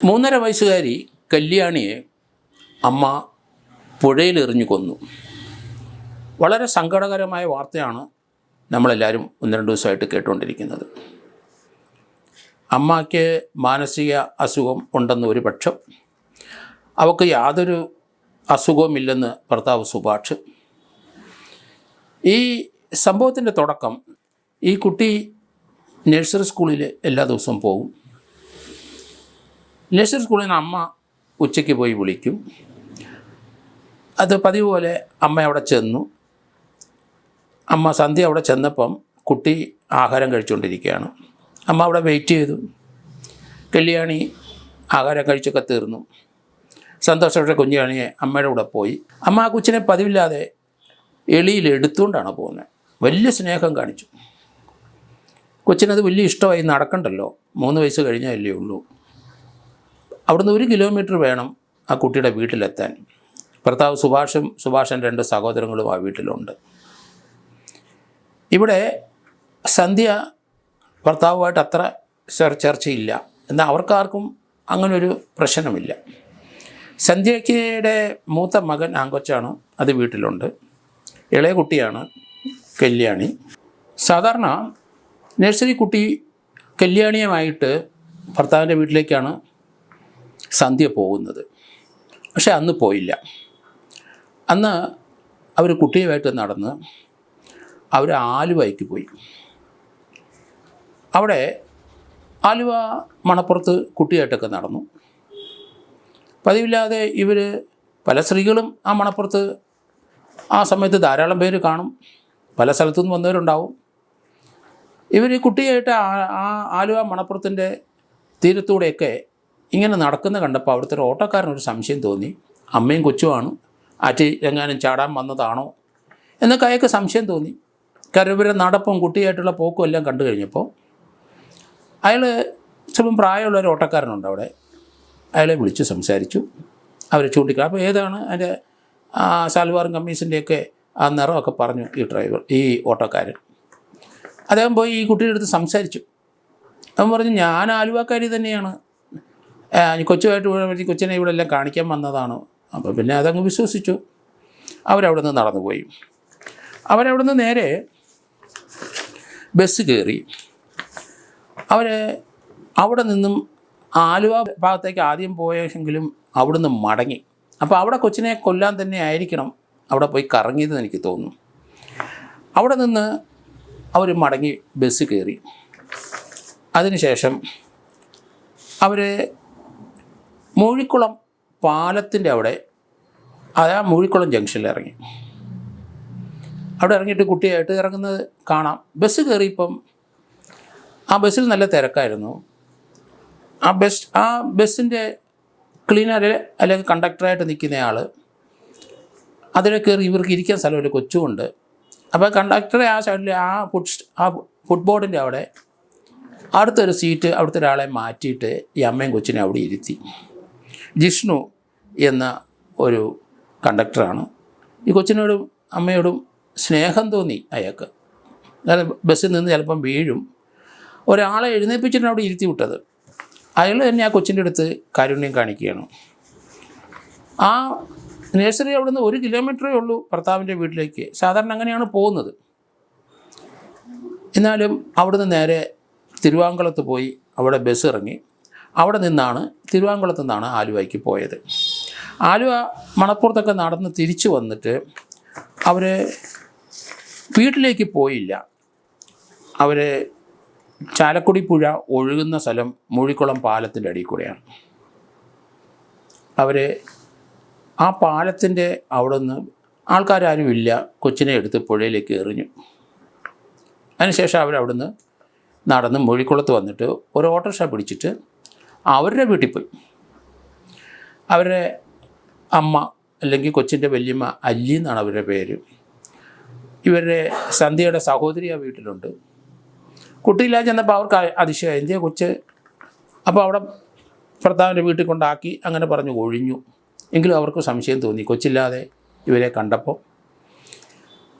3.5 വയസ്സുകാരി കല്യാണിയെ അമ്മ പുഴയിലെറിഞ്ഞു കൊന്നു. വളരെ സങ്കടകരമായ വാർത്തയാണ് നമ്മളെല്ലാവരും 1-2 ദിവസമായിട്ട് കേട്ടുകൊണ്ടിരിക്കുന്നത്. അമ്മയ്ക്ക് മാനസിക അസുഖം ഉണ്ടെന്ന് ഒരു പക്ഷം, അവൾക്ക് യാതൊരു അസുഖവുമില്ലെന്ന് ഭർത്താവ് സുഭാഷ്. ഈ സംഭവത്തിൻ്റെ തുടക്കം, ഈ കുട്ടി നഴ്സറി സ്കൂളിൽ എല്ലാ ദിവസവും പോകും. നഴ്സറി സ്കൂളിൽ നിന്ന് അമ്മ ഉച്ചയ്ക്ക് പോയി വിളിക്കും. അത് പതിവ് പോലെ അമ്മ അവിടെ ചെന്നു. അമ്മ സന്ധ്യ അവിടെ ചെന്നപ്പം കുട്ടി ആഹാരം കഴിച്ചുകൊണ്ടിരിക്കുകയാണ്. അമ്മ അവിടെ വെയിറ്റ് ചെയ്തു. കല്യാണി ആഹാരം കഴിച്ചൊക്കെ തീർന്നു. സന്തോഷപ്പെട്ട കുഞ്ഞാണിയെ അമ്മയുടെ കൂടെ പോയി. അമ്മ ആ കൊച്ചിനെ പതിവില്ലാതെ എളിയിൽ എടുത്തുകൊണ്ടാണ് പോകുന്നത്. വലിയ സ്നേഹം കാണിച്ചു. കൊച്ചിനത് വലിയ ഇഷ്ടമായി. നടക്കണ്ടല്ലോ, 3 വയസ്സ് കഴിഞ്ഞല്ലേ ഉള്ളൂ. അവിടുന്ന് 1 കിലോമീറ്റർ വേണം ആ കുട്ടിയുടെ വീട്ടിലെത്താൻ. ഭർത്താവ് സുഭാഷൻ 2 സഹോദരങ്ങളും ആ വീട്ടിലുണ്ട്. ഇവിടെ സന്ധ്യ ഭർത്താവുമായിട്ട് അത്ര ചർച്ചയില്ല. എന്നാൽ അവർക്കാർക്കും അങ്ങനൊരു പ്രശ്നമില്ല. സന്ധ്യയുടെ മൂത്ത മകൻ ആങ്കൊച്ചാണ്, അത് വീട്ടിലുണ്ട്. ഇളയ കുട്ടിയാണ് കല്യാണി. സാധാരണ നഴ്സറി കുട്ടി കല്യാണിയുമായിട്ട് ഭർത്താവിൻ്റെ വീട്ടിലേക്കാണ് സന്ധ്യ പോകുന്നത്. പക്ഷെ അന്ന് പോയില്ല. അന്ന് അവർ കുട്ടിയുമായിട്ട് നടന്ന് അവർ ആലുവയ്ക്ക് പോയി. അവിടെ ആലുവ മണപ്പുറത്ത് കുട്ടിയായിട്ടൊക്കെ നടന്നു. പതിവില്ലാതെ ഇവർ പല സ്ത്രീകളും ആ മണപ്പുറത്ത് ആ സമയത്ത് ധാരാളം പേര് കാണും. പല സ്ഥലത്തുനിന്ന് വന്നവരുണ്ടാവും. ഇവർ കുട്ടിയായിട്ട് ആ ആലുവ മണപ്പുറത്തിൻ്റെ തീരത്തൂടെയൊക്കെ ഇങ്ങനെ നടക്കുന്ന കണ്ടപ്പോൾ അവിടുത്തെ ഒരു ഓട്ടോക്കാരനൊരു സംശയം തോന്നി. അമ്മയും കൊച്ചുമാണ്, ആറ്റിൽ എങ്ങാനും ചാടാൻ വന്നതാണോ എന്നൊക്കെ അയാൾക്ക് സംശയം തോന്നി. കാരണം ഇവരെ നടപ്പും കുട്ടിയായിട്ടുള്ള പോക്കും എല്ലാം കണ്ടു കഴിഞ്ഞപ്പോൾ അയാൾ ചിലപ്പം പ്രായമുള്ളൊരു ഓട്ടോക്കാരനുണ്ട് അവിടെ. അയാളെ വിളിച്ച് സംസാരിച്ചു. അവരെ ചൂണ്ടിക്കാ. അപ്പോൾ ഏതാണ് അതിൻ്റെ സൽവാറും കമ്മീസിൻ്റെയൊക്കെ ആ നിറമൊക്കെ പറഞ്ഞു ഈ ഓട്ടോക്കാരൻ. അദ്ദേഹം പോയി ഈ കുട്ടിയുടെ അടുത്ത് സംസാരിച്ചു. അവൻ പറഞ്ഞു, ഞാൻ ആലുവക്കാരി തന്നെയാണ്, കൊച്ചിനെ ഇവിടെ എല്ലാം കാണിക്കാൻ വന്നതാണ്. അപ്പോൾ പിന്നെ അതങ്ങ് വിശ്വസിച്ചു. അവരവിടെ നിന്ന് നടന്നുപോയി. അവരവിടെ നിന്ന് നേരെ ബസ് കയറി. അവിടെ നിന്നും ആലുവ ഭാഗത്തേക്ക് ആദ്യം പോയെങ്കിലും അവിടുന്ന് മടങ്ങി. അപ്പോൾ അവിടെ കൊച്ചിനെ കൊല്ലാൻ തന്നെ ആയിരിക്കണം അവിടെ പോയി കറങ്ങിയതെന്ന് എനിക്ക് തോന്നുന്നു. അവിടെ നിന്ന് അവർ മടങ്ങി ബസ് കയറി. അതിനുശേഷം അവർ മൂഴിക്കുളം പാലത്തിൻ്റെ അവിടെ, ആ മൂഴിക്കുളം ജംഗ്ഷനിൽ ഇറങ്ങി. അവിടെ ഇറങ്ങിയിട്ട് കുട്ടിയായിട്ട് ഇറങ്ങുന്നത് കാണാം. ബസ് കയറിയപ്പം ആ ബസ്സിൽ നല്ല തിരക്കായിരുന്നു. ആ ബസ്സിൻ്റെ ക്ലീനർ അല്ലെങ്കിൽ കണ്ടക്ടറായിട്ട് നിൽക്കുന്നയാൾ അതിൽ കയറി ഇവർക്ക് ഇരിക്കാൻ സ്ഥലമില്ല, കൊച്ചുമുണ്ട്. അപ്പോൾ കണ്ടക്ടറെ ആ സൈഡിൽ ആ ഫുട്ബോർഡിൻ്റെ അവിടെ അടുത്തൊരു സീറ്റ് അവിടുത്തെ ഒരാളെ മാറ്റിയിട്ട് ഈ അമ്മയും കൊച്ചിനെ അവിടെ ഇരുത്തി. ജിഷ്ണു എന്ന ഒരു കണ്ടക്ടറാണ്. ഈ കൊച്ചിനോടും അമ്മയോടും സ്നേഹം തോന്നി അയാൾക്ക്. അതായത് ബസ്സിൽ നിന്ന് ചിലപ്പം വീഴും. ഒരാളെ എഴുന്നേൽപ്പിച്ചിട്ടാണ് അവിടെ ഇരുത്തി വിട്ടത്. അയാൾ തന്നെ ആ കൊച്ചിൻ്റെ അടുത്ത് കാരുണ്യം കാണിക്കുകയാണ്. ആ നഴ്സറി അവിടെ നിന്ന് 1 കിലോമീറ്ററേ ഉള്ളൂ ഭർത്താവിൻ്റെ വീട്ടിലേക്ക്. സാധാരണ അങ്ങനെയാണ് പോകുന്നത്. എന്നാലും അവിടുന്ന് നേരെ തിരുവാങ്കുളത്ത് പോയി അവിടെ ബസ് ഇറങ്ങി. അവിടെ നിന്നാണ് തിരുവാങ്കുളത്ത് നിന്നാണ് ആലുവയ്ക്ക് പോയത്. ആലുവ മണപ്പുറത്തൊക്കെ നടന്ന് തിരിച്ചു വന്നിട്ട് അവർ വീട്ടിലേക്ക് പോയില്ല. അവർ ചാലക്കുടി പുഴ ഒഴുകുന്ന സ്ഥലം മൂഴിക്കുളം പാലത്തിൻ്റെ അടിയിൽ കൂടെയാണ്. അവർ ആ പാലത്തിൻ്റെ അവിടെ നിന്ന് ആൾക്കാരാരുമില്ല, കൊച്ചിനെ എടുത്ത് പുഴയിലേക്ക് എറിഞ്ഞു. അതിനുശേഷം അവരവിടുന്ന് നടന്ന് മൂഴിക്കുളത്ത് വന്നിട്ട് ഒരു ഓട്ടോറിക്ഷ പിടിച്ചിട്ട് അവരുടെ വീട്ടിൽ പോയി. അവരുടെ അമ്മ അല്ലെങ്കിൽ കൊച്ചിൻ്റെ വല്യമ്മ അല്ലി എന്നാണ് അവരുടെ പേര്. ഇവരുടെ സന്ധ്യയുടെ സഹോദരി ആ വീട്ടിലുണ്ട്. കുട്ടിയില്ലാതെ ചെന്നപ്പോൾ അവർക്ക് അതിശയം, എന്തിയാ കൊച്ച്? അപ്പോൾ അവിടെ ഭർത്താവിൻ്റെ വീട്ടിൽ കൊണ്ടാക്കി അങ്ങനെ പറഞ്ഞ് ഒഴിഞ്ഞു. എങ്കിലും അവർക്ക് സംശയം തോന്നി കൊച്ചില്ലാതെ ഇവരെ കണ്ടപ്പോൾ.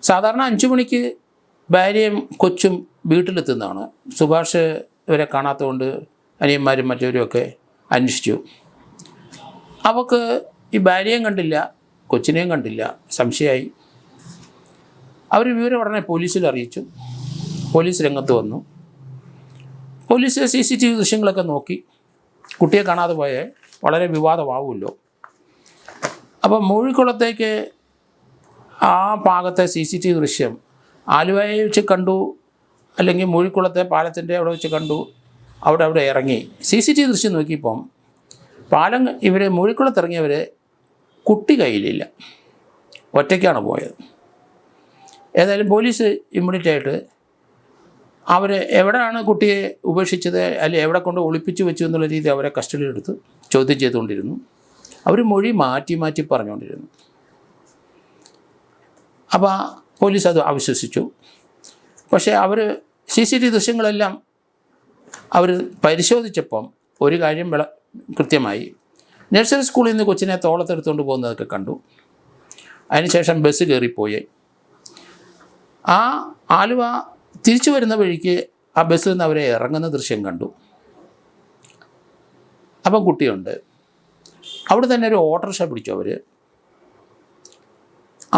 സാധാരണ 5 മണിക്ക് ഭാര്യയും കൊച്ചും വീട്ടിലെത്തുന്നതാണ്. സുഭാഷ് ഇവരെ കാണാത്തതുകൊണ്ട് അനിയന്മാരും മറ്റവരുമൊക്കെ അന്വേഷിച്ചു. അവൾക്ക് ഈ ഭാര്യയും കണ്ടില്ല, കൊച്ചിനെയും കണ്ടില്ല. സംശയമായി. അവർ വിവരം ഉടനെ പോലീസിൽ അറിയിച്ചു. പോലീസ് രംഗത്ത് വന്നു. പോലീസ് CCTV ദൃശ്യങ്ങളൊക്കെ നോക്കി. കുട്ടിയെ കാണാതെ പോയാൽ വളരെ വിവാദമാവുമല്ലോ. അപ്പം മൂഴിക്കുളത്തേക്ക് ആ ഭാഗത്തെ CCTV ദൃശ്യം ആലുവയെ വെച്ച് കണ്ടു, അല്ലെങ്കിൽ മൂഴിക്കുളത്തെ പാലത്തിൻ്റെ അവിടെ വെച്ച് കണ്ടു. അവിടെ ഇറങ്ങി CCTV ദൃശ്യം നോക്കിയപ്പം ഇവർ മൂഴിക്കുളത്തിറങ്ങിയവർ കുട്ടി കയ്യിലില്ല, ഒറ്റയ്ക്കാണ് പോയത്. ഏതായാലും പോലീസ് ഇമ്മീഡിയറ്റായിട്ട് അവർ എവിടെയാണ് കുട്ടിയെ ഉപേക്ഷിച്ചത്, അല്ലെങ്കിൽ എവിടെ കൊണ്ട് ഒളിപ്പിച്ചു വെച്ചു എന്നുള്ള രീതി അവരെ കസ്റ്റഡിയിലെടുത്ത് ചോദ്യം ചെയ്തുകൊണ്ടിരുന്നു. അവർ മൊഴി മാറ്റി മാറ്റി പറഞ്ഞുകൊണ്ടിരുന്നു. അപ്പോൾ പോലീസ് അത് അവിശ്വസിച്ചു. പക്ഷേ അവർ CCTV ദൃശ്യങ്ങളെല്ലാം അവർ പരിശോധിച്ചപ്പം ഒരു കാര്യം കൃത്യമായി. നഴ്സറി സ്കൂളിൽ നിന്ന് കൊച്ചിനെ തോളത്തെടുത്തുകൊണ്ട് പോകുന്നതൊക്കെ കണ്ടു. അതിനുശേഷം ബസ് കയറിപ്പോയി. ആ ആലുവ തിരിച്ചു വരുന്ന വഴിക്ക് ആ ബസ്സിൽ നിന്ന് അവരെ ഇറങ്ങുന്ന ദൃശ്യം കണ്ടു. അപ്പം കുട്ടിയുണ്ട്. അവിടെ തന്നെ ഒരു ഓട്ടോറിക്ഷ പിടിച്ചു.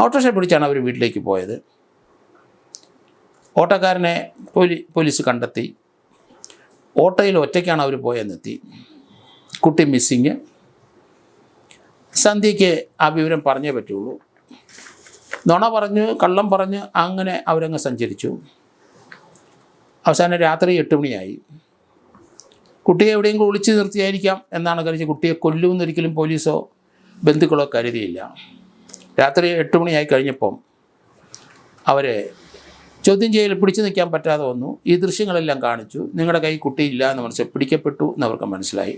ഓട്ടോറിക്ഷ പിടിച്ചാണ് അവർ വീട്ടിലേക്ക് പോയത്. ഓട്ടോക്കാരനെ പോലീസ് കണ്ടെത്തി. ഓട്ടോയിൽ ഒറ്റയ്ക്കാണ് അവർ പോയെന്നെത്തി. കുട്ടി മിസ്സിങ്. സന്ധ്യയ്ക്ക് ആ വിവരം പറഞ്ഞേ പറ്റുള്ളൂ. നുണ പറഞ്ഞ് കള്ളം പറഞ്ഞ് അങ്ങനെ അവരങ്ങ് സഞ്ചരിച്ചു. അവസാനം രാത്രി 8 മണിയായി. കുട്ടിയെ എവിടെയെങ്കിലും ഒളിച്ചു നിർത്തിയായിരിക്കാം എന്നാണ് കരുതി. കുട്ടിയെ കൊല്ലുമെന്നൊരിക്കലും പോലീസോ ബന്ധുക്കളോ കരുതിയില്ല. രാത്രി 8 മണിയായി കഴിഞ്ഞപ്പം അവരെ ചോദ്യം ചെയ്യൽ പിടിച്ചു നിൽക്കാൻ പറ്റാതെ വന്നു. ഈ ദൃശ്യങ്ങളെല്ലാം കാണിച്ചു. നിങ്ങളുടെ കൈ കുട്ടിയില്ല എന്ന് പിടിക്കപ്പെട്ടു എന്നവർക്ക് മനസ്സിലായി.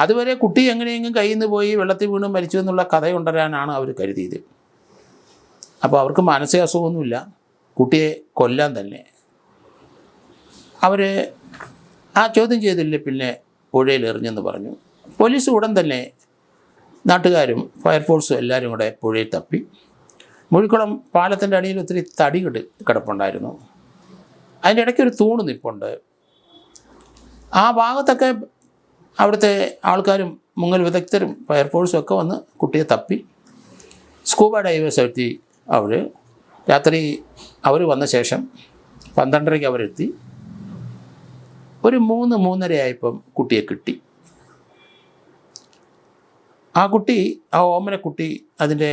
അതുവരെ കുട്ടി എങ്ങനെയെങ്കിലും കയ്യിൽ നിന്ന് പോയി വെള്ളത്തിൽ വീണ് മരിച്ചു എന്നുള്ള കഥയുണ്ടരാനാണ് അവർ കരുതിയത്. അപ്പോൾ അവർക്ക് മാനസിക അസുഖമൊന്നുമില്ല, കുട്ടിയെ കൊല്ലാൻ തന്നെ. അവർ ആ ചോദ്യം ചെയ്തില്ലേ പിന്നെ പുഴയിൽ എറിഞ്ഞെന്ന് പറഞ്ഞു. പോലീസ് ഉടൻ തന്നെ നാട്ടുകാരും ഫയർഫോഴ്സും എല്ലാവരും കൂടെ പുഴയിൽ തപ്പി. മൂഴിക്കുളം പാലത്തിൻ്റെ അടിയിൽ ഒത്തിരി തടി കിടപ്പുണ്ടായിരുന്നു. അതിൻ്റെ ഇടയ്ക്ക് ഒരു തൂണ് നിൽപ്പുണ്ട്. ആ ഭാഗത്തൊക്കെ അവിടുത്തെ ആൾക്കാരും മുങ്ങൽ വിദഗ്ധരും ഫയർഫോഴ്സും ഒക്കെ വന്ന് കുട്ടിയെ തപ്പി. സ്കൂബ ഡൈവേഴ്സ് എത്തി. രാത്രി അവർ വന്ന ശേഷം 12:30 അവരെത്തി. ഒരു 3-3:30 ആയപ്പം കുട്ടിയെ കിട്ടി. ആ ഓമനക്കുട്ടി, അതിൻ്റെ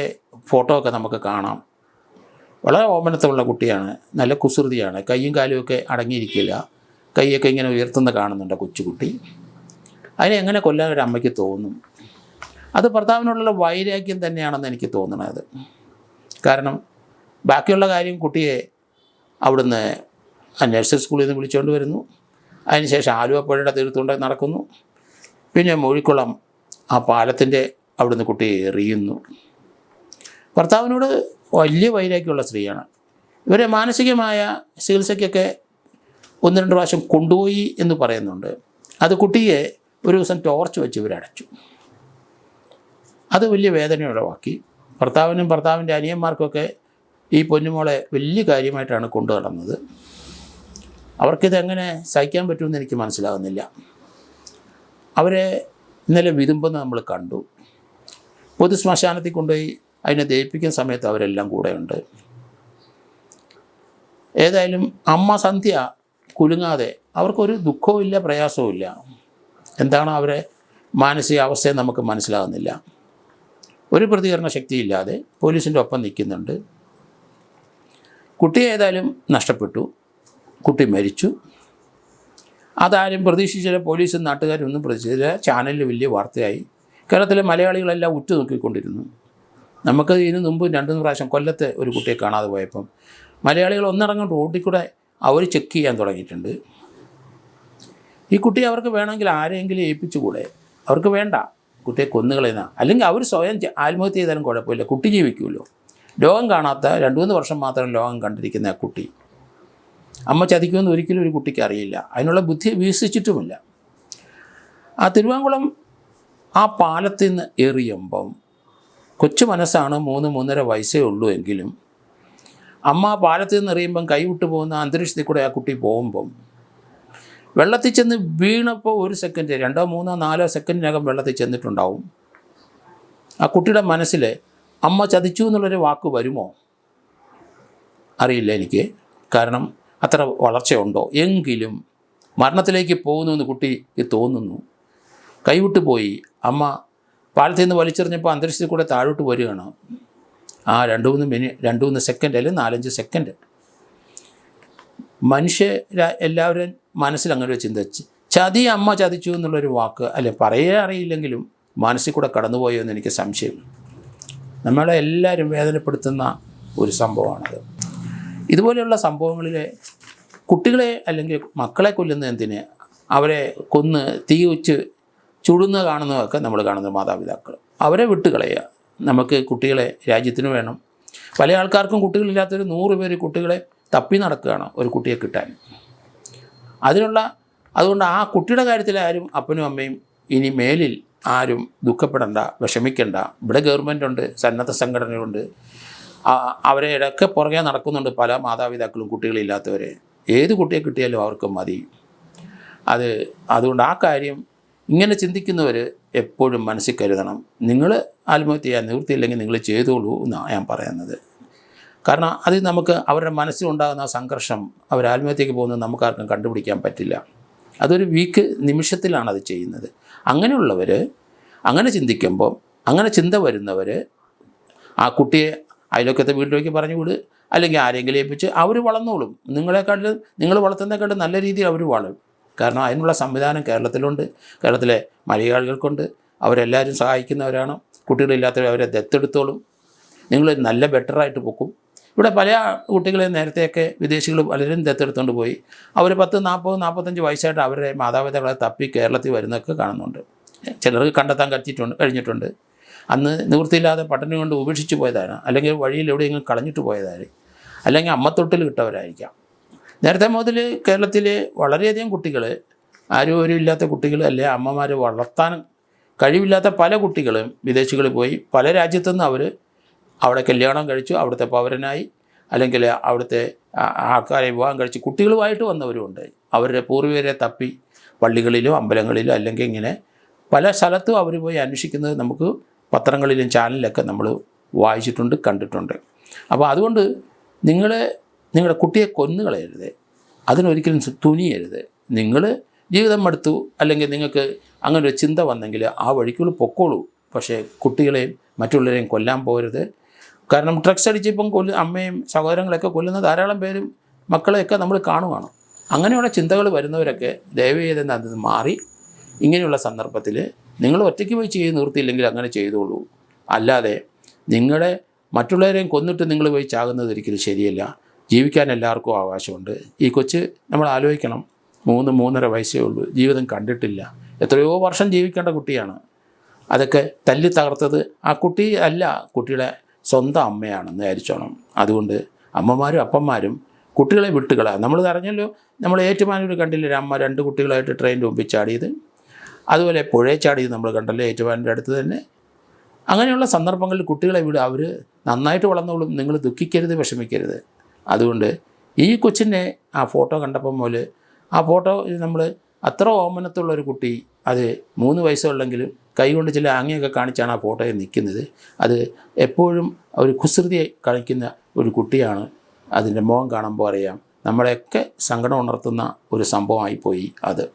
ഫോട്ടോ ഒക്കെ നമുക്ക് കാണാം. വളരെ ഓമനത്തുള്ള കുട്ടിയാണ്, നല്ല കുസൃതിയാണ്. കൈയും കാലും ഒക്കെ അടങ്ങിയിരിക്കില്ല, കൈയൊക്കെ ഇങ്ങനെ ഉയർത്തുന്ന കാണുന്നുണ്ട് കൊച്ചുകുട്ടി. അതിനെ എങ്ങനെ കൊല്ലാൻ ഒരു അമ്മയ്ക്ക് തോന്നും? അത് ഭർത്താവിനോടുള്ള വൈരാഗ്യം തന്നെയാണെന്ന് എനിക്ക് തോന്നുന്നത്. കാരണം ബാക്കിയുള്ള കാര്യം കുട്ടിയെ അവിടുന്ന് നഴ്സറി സ്കൂളിൽ നിന്ന് വിളിച്ചുകൊണ്ട് വരുന്നു. അതിനുശേഷം ആലുവ പുഴയുടെ തീരത്തുകൊണ്ട് നടക്കുന്നു. പിന്നെ മൂഴിക്കുളം ആ പാലത്തിൻ്റെ അവിടുന്ന് കുട്ടിയെ എറിയുന്നു. ഭർത്താവിനോട് വലിയ വൈരാഗ്യമുള്ള സ്ത്രീയാണ്. ഇവരെ മാനസികമായ ചികിത്സയ്ക്കൊക്കെ 1-2 പ്രാവശ്യം കൊണ്ടുപോയി എന്ന് പറയുന്നുണ്ട്. അത് കുട്ടിയെ ഒരു ദിവസം ടോർച്ച് വെച്ച് ഇവരടച്ചു. അത് വലിയ വേദന ഉളവാക്കി. ഭർത്താവിനും ഭർത്താവിൻ്റെ അനിയന്മാർക്കൊക്കെ ഈ പൊന്നുമോളെ വലിയ കാര്യമായിട്ടാണ് കൊണ്ടു നടന്നത്. അവർക്കിതെങ്ങനെ സഹിക്കാൻ പറ്റുമെന്ന് എനിക്ക് മനസ്സിലാകുന്നില്ല. അവരെ ഇന്നലെ വിതുമ്പെന്ന് നമ്മൾ കണ്ടു. പൊതു ശ്മശാനത്തിൽ കൊണ്ടുപോയി അതിനെ ദഹിപ്പിക്കുന്ന സമയത്ത് അവരെല്ലാം കൂടെയുണ്ട്. ഏതായാലും അമ്മ സന്ധ്യ കുലുങ്ങാതെ, അവർക്കൊരു ദുഃഖവും ഇല്ല, പ്രയാസവും ഇല്ല. എന്താണ് അവരെ മാനസികാവസ്ഥയെ നമുക്ക് മനസ്സിലാകുന്നില്ല. ഒരു പ്രതികരണ ശക്തിയില്ലാതെ പോലീസിൻ്റെ ഒപ്പം നിൽക്കുന്നുണ്ട്. കുട്ടിയെ ഏതായാലും നഷ്ടപ്പെട്ടു, കുട്ടി മരിച്ചു. അതാരും പ്രതീക്ഷിച്ചില്ല. പോലീസും നാട്ടുകാരും ഒന്നും പ്രതീക്ഷിച്ചില്ല. ചാനലിൽ വലിയ വാർത്തയായി. കേരളത്തിലെ മലയാളികളെല്ലാം ഉറ്റുനോക്കിക്കൊണ്ടിരുന്നു. നമുക്ക് ഇതിനു മുമ്പ് 2-3 പ്രാവശ്യം കൊല്ലത്തെ ഒരു കുട്ടിയെ കാണാതെ പോയപ്പം മലയാളികൾ ഒന്നടങ്കം റോഡിൽ കൂടെ അവർ ചെക്ക് ചെയ്യാൻ തുടങ്ങിയിട്ടുണ്ട്. ഈ കുട്ടിയെ അവർക്ക് വേണമെങ്കിൽ ആരെങ്കിലും ഏൽപ്പിച്ചുകൂടെ? അവർക്ക് വേണ്ട, കുട്ടിയെ കൊന്നുകളയുന്ന, അല്ലെങ്കിൽ അവർ സ്വയം ആത്മഹത്യ ചെയ്താലും കുഴപ്പമില്ല, കുട്ടി ജീവിക്കുമല്ലോ. ലോകം കാണാത്ത 2-3 വർഷം മാത്രം ലോകം കണ്ടിരിക്കുന്ന ആ കുട്ടി അമ്മ ചതിക്കുമെന്ന് ഒരിക്കലും ഒരു കുട്ടിക്ക് അറിയില്ല. അതിനുള്ള ബുദ്ധി വികസിച്ചിട്ടുമില്ല. ആ തിരുവാങ്കുളം ആ പാലത്തിൽ നിന്ന് എറിയുമ്പം കൊച്ചു മനസ്സാണ്, 3-3.5 വയസ്സേ ഉള്ളൂ എങ്കിലും അമ്മ ആ പാലത്തിൽ നിന്ന് എറിയുമ്പം കൈവിട്ടു പോകുന്ന അന്തരീക്ഷത്തിൽ കൂടെ ആ കുട്ടി പോകുമ്പം വെള്ളത്തിൽ ചെന്ന് വീണപ്പോൾ 1 സെക്കൻഡ് 2 3 4 സെക്കൻഡിനകം വെള്ളത്തിൽ ചെന്നിട്ടുണ്ടാവും. ആ കുട്ടിയുടെ മനസ്സിൽ അമ്മ ചതിച്ചു എന്നുള്ളൊരു വാക്ക് വരുമോ അറിയില്ല എനിക്ക്. കാരണം അത്ര വളർച്ചയുണ്ടോ. എങ്കിലും മരണത്തിലേക്ക് പോകുന്നു എന്ന് കുട്ടിക്ക് തോന്നുന്നു. കൈവിട്ട് പോയി. അമ്മ പാലത്തിൽ നിന്ന് വലിച്ചെറിഞ്ഞപ്പോൾ അന്തരീക്ഷത്തിൽ കൂടെ താഴോട്ട് വരികയാണ്. ആ 2-3 സെക്കൻഡ് അല്ലെങ്കിൽ 4-5 സെക്കൻഡ് എല്ലാവരും മനസ്സിൽ അങ്ങനെ ഒരു ചിന്ത ചതി അമ്മ ചതിച്ചു എന്നുള്ളൊരു വാക്ക് അല്ലെ പറയാൻ അറിയില്ലെങ്കിലും മനസ്സിൽ കൂടെ കടന്നുപോയോ എന്ന് എനിക്ക് സംശയം. നമ്മളെ എല്ലാവരും വേദനപ്പെടുത്തുന്ന ഒരു സംഭവമാണത്. ഇതുപോലെയുള്ള സംഭവങ്ങളിൽ കുട്ടികളെ അല്ലെങ്കിൽ മക്കളെ കൊല്ലുന്ന എന്തിന്, അവരെ കൊന്ന് തീ വെച്ച് ചുടുന്ന കാണുന്നതൊക്കെ നമ്മൾ കാണുന്ന മാതാപിതാക്കൾ. അവരെ വിട്ടുകളയുക. നമുക്ക് കുട്ടികളെ രാജ്യത്തിന് വേണം. പല ആൾക്കാർക്കും കുട്ടികളില്ലാത്തൊരു 100 പേര് കുട്ടികളെ തപ്പി നടക്കുകയാണ് ഒരു കുട്ടിയെ കിട്ടാൻ. അതുകൊണ്ട് ആ കുട്ടിയുടെ കാര്യത്തിൽ ആരും അപ്പനും അമ്മയും ഇനി മേലിൽ ആരും ദുഃഖപ്പെടേണ്ട, വിഷമിക്കേണ്ട. ഇവിടെ ഗവൺമെൻറ്റുണ്ട്, സന്നദ്ധ സംഘടനകളുണ്ട്, അവരെ ഇടയ്ക്ക് പുറകെ നടക്കുന്നുണ്ട് പല മാതാപിതാക്കളും കുട്ടികളില്ലാത്തവരെ. ഏത് കുട്ടിയെ കിട്ടിയാലും അവർക്ക് മതി. അതുകൊണ്ട് ആ കാര്യം ഇങ്ങനെ ചിന്തിക്കുന്നവർ എപ്പോഴും മനസ്സിൽ കരുതണം. നിങ്ങൾ ആത്മഹത്യ ചെയ്യാൻ നിവൃത്തിയില്ലെങ്കിൽ നിങ്ങൾ ചെയ്തോളൂ എന്നാണ് ഞാൻ പറയുന്നത്. കാരണം അത് നമുക്ക് അവരുടെ മനസ്സിലുണ്ടാകുന്ന സംഘർഷം, അവർ ആത്മഹത്യയ്ക്ക് പോകുന്നത് നമുക്കാർക്കും കണ്ടുപിടിക്കാൻ പറ്റില്ല. അതൊരു വീക്ക് നിമിഷത്തിലാണ് അത് ചെയ്യുന്നത്. അങ്ങനെയുള്ളവർ അങ്ങനെ ചിന്തിക്കുമ്പോൾ, അങ്ങനെ ചിന്ത വരുന്നവർ ആ കുട്ടിയെ അയൽവക്കത്തെ വീട്ടിലേക്ക് പറഞ്ഞു വിട്, അല്ലെങ്കിൽ ആരെങ്കിലും ഏൽപ്പിച്ച് അവർ വളർന്നോളും. നിങ്ങൾ വളർത്തുന്നതിനെക്കാളും നല്ല രീതിയിൽ അവർ വളരും. കാരണം അതിനുള്ള സംവിധാനം കേരളത്തിലുണ്ട്, കേരളത്തിലെ മലയാളികൾക്കുണ്ട്. അവരെല്ലാവരും സഹായിക്കുന്നവരാണ്. കുട്ടികളില്ലാത്തവർ അവരെ ദത്തെടുത്തോളും. നിങ്ങൾ നല്ല ബെറ്ററായിട്ട് പൊക്കും. ഇവിടെ പല കുട്ടികളെ നേരത്തെയൊക്കെ വിദേശികൾ പലരും ദത്തെടുത്തുകൊണ്ട് പോയി. അവർ 10, 40, 45 വയസ്സായിട്ട് അവരുടെ മാതാപിതാക്കളെ തപ്പി കേരളത്തിൽ വരുന്നതൊക്കെ കാണുന്നുണ്ട്. ചിലർക്ക് കണ്ടെത്താൻ കഴിഞ്ഞിട്ടുണ്ട്. അന്ന് നിവൃത്തിയില്ലാതെ പട്ടിണി കൊണ്ട് ഉപേക്ഷിച്ച് പോയതാണ്, അല്ലെങ്കിൽ വഴിയിൽ എവിടെയെങ്കിലും കളഞ്ഞിട്ട് പോയതായി, അല്ലെങ്കിൽ അമ്മത്തൊട്ടിൽ കിട്ടവരായിരിക്കാം. നേരത്തെ മുതൽ കേരളത്തിൽ വളരെയധികം കുട്ടികൾ, ആരോഗ്യം ഇല്ലാത്ത കുട്ടികൾ, അല്ലെങ്കിൽ അമ്മമാർ വളർത്താൻ കഴിവില്ലാത്ത പല കുട്ടികളും വിദേശികളിൽ പോയി പല രാജ്യത്തുനിന്ന് അവർ അവിടെ കല്യാണം കഴിച്ചു, അവിടുത്തെ പൗരനായി, അല്ലെങ്കിൽ അവിടുത്തെ ആൾക്കാരെ വിവാഹം കഴിച്ച് കുട്ടികളുമായിട്ട് വന്നവരുമുണ്ട്. അവരുടെ പൂർവികരെ തപ്പി പള്ളികളിലോ അമ്പലങ്ങളിലോ അല്ലെങ്കിൽ ഇങ്ങനെ പല സ്ഥലത്തും അവർ പോയി അന്വേഷിക്കുന്നത് നമുക്ക് പത്രങ്ങളിലും ചാനലിലൊക്കെ നമ്മൾ വായിച്ചിട്ടുണ്ട്, കണ്ടിട്ടുണ്ട്. അപ്പോൾ അതുകൊണ്ട് നിങ്ങളുടെ കുട്ടിയെ കൊന്നുകളയരുത്, അതിനൊരിക്കലും തുനിയരുത്. നിങ്ങൾ ജീവിതം മടുത്തു, അല്ലെങ്കിൽ നിങ്ങൾക്ക് അങ്ങനെ ഒരു ചിന്ത വന്നെങ്കിൽ ആ വഴിക്കുള്ള പൊക്കോളൂ. പക്ഷേ കുട്ടികളെയും മറ്റുള്ളവരെയും കൊല്ലാൻ പോകരുത്. കാരണം ഡ്രഗ്സ് അടിച്ചിപ്പം അമ്മയും സഹോദരങ്ങളൊക്കെ കൊല്ലുന്ന ധാരാളം പേരും മക്കളെയൊക്കെ നമ്മൾ കാണുകയാണ്. അങ്ങനെയുള്ള ചിന്തകൾ വരുന്നവരൊക്കെ ദയവ് ചെയ്ത് അത് മാറി ഇങ്ങനെയുള്ള സന്ദർഭത്തിൽ നിങ്ങൾ ഒറ്റയ്ക്ക് പോയി ചെയ്ത് നിർത്തിയില്ലെങ്കിൽ അങ്ങനെ ചെയ്തോളൂ. അല്ലാതെ മറ്റുള്ളവരെയും കൊന്നിട്ട് നിങ്ങൾ പോയി ചാകുന്നത് ഒരിക്കലും ശരിയല്ല. ജീവിക്കാൻ എല്ലാവർക്കും അവകാശമുണ്ട്. ഈ കൊച്ച് നമ്മൾ ആലോചിക്കണം, 3-3.5 വയസ്സേ ഉള്ളൂ, ജീവിതം കണ്ടിട്ടില്ല, എത്രയോ വർഷം ജീവിക്കേണ്ട കുട്ടിയാണ്. അതൊക്കെ തല്ലി തകർത്തത് ആ കുട്ടി അല്ല, കുട്ടിയുടെ സ്വന്തം അമ്മയാണെന്ന് വിചാരിച്ചോണം. അതുകൊണ്ട് അമ്മമാരും അപ്പന്മാരും കുട്ടികളെ വിട്ടുകളാണ്. നമ്മൾ അറിഞ്ഞല്ലോ, നമ്മൾ ഏറ്റുമാനൂർ കണ്ടില്ലേ, അമ്മ 2 കുട്ടികളായിട്ട് ട്രെയിനിൻ്റെ മുമ്പിൽ ചാടിയത്. അതുപോലെ പുഴയെ ചാടിയത് നമ്മൾ കണ്ടല്ലോ, ഏറ്റുമാനൂരിൻ്റെ അടുത്ത് തന്നെ. അങ്ങനെയുള്ള സന്ദർഭങ്ങളിൽ കുട്ടികളെ അവർ നന്നായിട്ട് വളർന്നോളും. നിങ്ങൾ ദുഃഖിക്കരുത്, വിഷമിക്കരുത്. അതുകൊണ്ട് ഈ കൊച്ചിൻ്റെ ആ ഫോട്ടോ കണ്ടപ്പം മുതൽ ആ ഫോട്ടോ നമ്മൾ അത്ര ഓമനത്തുള്ളൊരു കുട്ടി, അത് 3 വയസ്സുള്ളെങ്കിലും കൈകൊണ്ട് ചില ആംഗ്യമൊക്കെ കാണിച്ചാണ് ആ ഫോട്ടോയിൽ നിൽക്കുന്നത്. അത് എപ്പോഴും ഒരു കുസൃതിയെ കളിക്കുന്ന ഒരു കുട്ടിയാണ്. അതിൻ്റെ മുഖം കാണുമ്പോൾ അറിയാം നമ്മളെയൊക്കെ സങ്കടം ഉണർത്തുന്ന ഒരു സംഭവമായിപ്പോയി അത്.